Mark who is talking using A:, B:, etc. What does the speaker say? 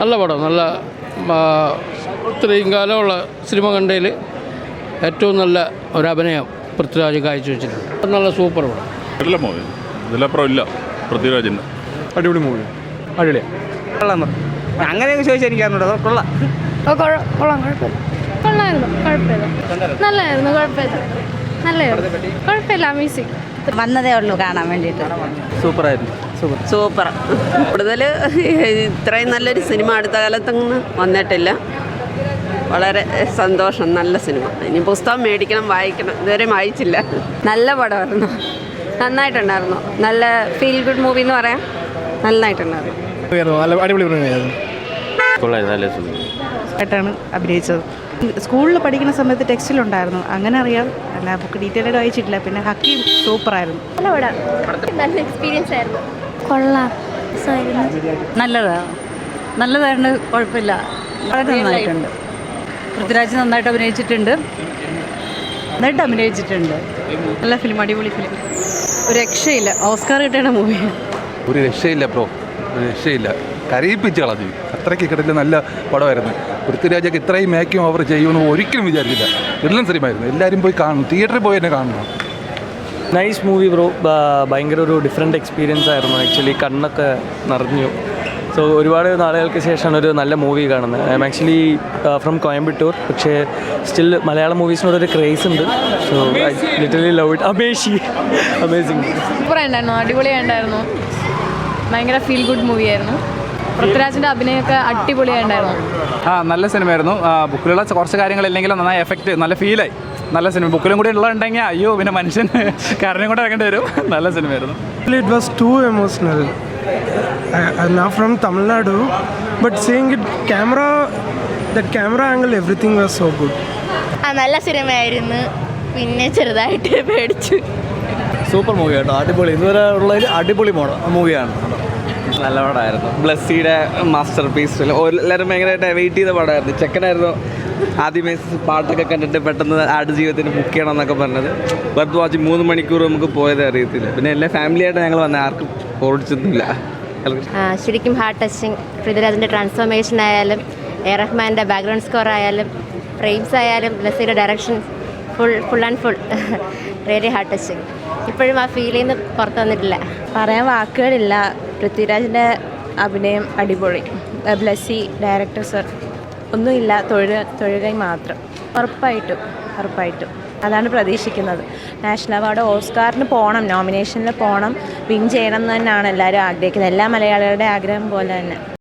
A: നല്ല പടം, നല്ല ഇത്രയും കാലമുള്ള സിനിമ കണ്ടതിൽ ഏറ്റവും നല്ല ഒരഭിനയം പൃഥ്വിരാജ് കാഴ്ചവെച്ചിട്ടുണ്ട്. നല്ല സൂപ്പർ പടം.
B: നല്ല മൂവി, ഇതിലപ്പുറം ഇല്ല പൃഥ്വിരാജിൻ്റെ.
C: അടിപൊളി മൂവി, അടിപൊളിയാണ്.
D: അങ്ങനെയൊക്കെ ചോദിച്ചാൽ എനിക്ക് അറിഞ്ഞൂടാ. കൊള്ളാം,
E: കൊള്ളായിരുന്നു, കുഴപ്പമില്ല, നല്ലായിരുന്നു, കുഴപ്പമില്ല, നല്ലായിരുന്നു, കുഴപ്പമില്ല. മ്യൂസിക്
F: വന്നതേ ഉള്ളൂ കാണാൻ വേണ്ടിയിട്ട്.
D: സൂപ്പറായിരുന്നു,
F: സൂപ്പർ. കൂടുതൽ ഇത്രയും നല്ലൊരു സിനിമ അടുത്ത കാലത്തൊന്നും വന്നിട്ടില്ല. വളരെ സന്തോഷം. നല്ല സിനിമ. ഇനി പുസ്തകം മേടിക്കണം, വായിക്കണം. ഇതുവരെ വായിച്ചില്ല.
G: നല്ല പടമായിരുന്നു, നന്നായിട്ടുണ്ടായിരുന്നു. നല്ല ഫീൽ ഗുഡ് മൂവി എന്ന് പറയാം. നന്നായിട്ടുണ്ടായിരുന്നു.
C: അടിപൊളി മൂവിയായിരുന്നു.
H: ആയിട്ടാണ് അഭിനയിച്ചത്. സ്കൂളിൽ പഠിക്കുന്ന സമയത്ത് ടെക്സ്റ്റിലുണ്ടായിരുന്നു, അങ്ങനെ അറിയാം. അല്ല, ബുക്ക് ഡീറ്റെയിൽഡ് വായിച്ചിട്ടില്ല. പിന്നെ ഹക്കീം സൂപ്പറായിരുന്നു.
E: നല്ല പടം, നല്ല എക്സ്പീരിയൻസ് ആയിരുന്നു. കൊള്ളാം,
F: നല്ലതായിരുന്നു, കുഴപ്പമില്ല. വളരെ നന്നായിട്ടുണ്ട്. പൃഥ്വിരാജ് നന്നായിട്ട് അഭിനയിച്ചിട്ടുണ്ട്.
H: നല്ല ഫിലിം, അടിപൊളി ഫിലിം. ഒരു രക്ഷയില്ല. ഓസ്കാർ കിട്ടേണ്ട മൂവിയാണ്.
I: ഒരു രക്ഷയില്ല ബ്രോ, ഒരു രക്ഷയില്ല. കരയിപ്പിച്ച് കളഞ്ഞു. അത്രയ്ക്ക് കിടന്നില്ല. നല്ല പടമായിരുന്നു. പൃഥ്വിരാജൊക്കെ ഇത്രയും മേക്കിംഗ് ഓവർ ചെയ്യുമെന്ന് ഒരിക്കലും വിചാരിച്ചില്ല. എല്ലാം സിനിമയായിരുന്നു. എല്ലാവരും പോയി കാണണം, തിയേറ്ററിൽ പോയി തന്നെ കാണണം.
C: Nice movie bro. ഭയങ്കര ഒരു ഡിഫറെൻറ്റ് എക്സ്പീരിയൻസ് ആയിരുന്നു. ആക്ച്വലി കണ്ണൊക്കെ നിറഞ്ഞു. സോ ഒരുപാട് നാളുകൾക്ക് ശേഷമാണ് ഒരു നല്ല മൂവി കാണുന്നത്. I am actually from Coimbatore. പക്ഷേ സ്റ്റിൽ മലയാളം മൂവീസിനോടൊരു ക്രേസ് ഉണ്ട്. So I literally love it. Amazing.
E: സൂപ്പറായിട്ടുണ്ടായിരുന്നു, അടിപൊളിയായിട്ടുണ്ടായിരുന്നു. ഭയങ്കര ഫീൽ ഗുഡ് മൂവിയായിരുന്നു. പൃഥ്വിരാജിൻ്റെ അഭിനയമൊക്കെ അടിപൊളിയായിട്ടുണ്ടായിരുന്നു.
D: നല്ല സിനിമയായിരുന്നു. ബുക്കിലുള്ള കുറച്ച് കാര്യങ്ങളില്ലെങ്കിലും നന്നായി എഫക്റ്റ്, നല്ല ഫീലായി. നല്ല സിനിമ. ബുക്കിലും കൂടി ഉള്ളതുണ്ടെങ്കിൽ അയ്യോ പിന്നെ മനുഷ്യൻ കരഞ്ഞും കൂടെ ഇറങ്ങേണ്ടി വരും. നല്ല സിനിമയായിരുന്നു.
J: It was too emotional. I'm not from Tamil Nadu, but seeing it that camera angle, everything was so good.
E: നല്ല സിനിമയായിരുന്നു. പിന്നെ ചെറുതായിട്ട് പേടിച്ചു.
C: സൂപ്പർ മൂവി കേട്ടോ, അടിപൊളി. ഇതുവരെ ഉള്ളതിൽ അടിപൊളി മൂവിയാണ്.
D: നല്ല പടമായിരുന്നു. ബ്ലസ്സിയുടെ മാസ്റ്റർ പീസ്. എല്ലാവരും ഭയങ്കരമായിട്ട് വെയിറ്റ് ചെയ്ത പടമായിരുന്നു. ചെക്കനായിരുന്നു ആദ്യമേ പാട്ടൊക്കെ കണ്ടിട്ട് പെട്ടെന്ന് ആടുജീവിതത്തിന് ബുക്ക് ചെയ്യണം എന്നൊക്കെ പറഞ്ഞത്. ബർത്ത് വാച്ച് 3 മണിക്കൂർ നമുക്ക് പോയത് അറിയത്തില്ല. പിന്നെ എല്ലാ ഫാമിലിയായിട്ട് ഞങ്ങൾ വന്നത്, ആർക്കും ഓടിച്ചൊന്നുമില്ല.
G: ശരിക്കും ഹാർട്ട് ടച്ചിങ്. പൃഥ്വിരാജിൻ്റെ ട്രാൻസ്ഫോർമേഷൻ ആയാലും, എ റഹ്മാൻ്റെ ബാക്ക്ഗ്രൗണ്ട് സ്കോർ ആയാലും, ഫ്രെയിംസ് ആയാലും, ബ്ലസ്സിയുടെ direction full and full very heart touching. ഇപ്പോഴും ആ ഫീലിൽ നിന്ന് പുറത്തു വന്നിട്ടില്ല.
H: പറയാൻ വാക്കുകളില്ല. പൃഥ്വിരാജിൻ്റെ അഭിനയം അടിപൊളി. ബ്ലസ്സി, ഡയറക്ടർ സർ, ഒന്നുമില്ല, തൊഴുകൈ മാത്രം. ഉറപ്പായിട്ടും അതാണ് പ്രതീക്ഷിക്കുന്നത്. നാഷണൽ അവാർഡ്, ഓസ്കാറിന് പോകണം, നോമിനേഷനിൽ പോകണം, വിൻ ചെയ്യണം എന്ന് തന്നെയാണ് എല്ലാവരും ആഗ്രഹിക്കുന്നത്. എല്ലാ മലയാളികളുടെ ആഗ്രഹം പോലെ തന്നെ.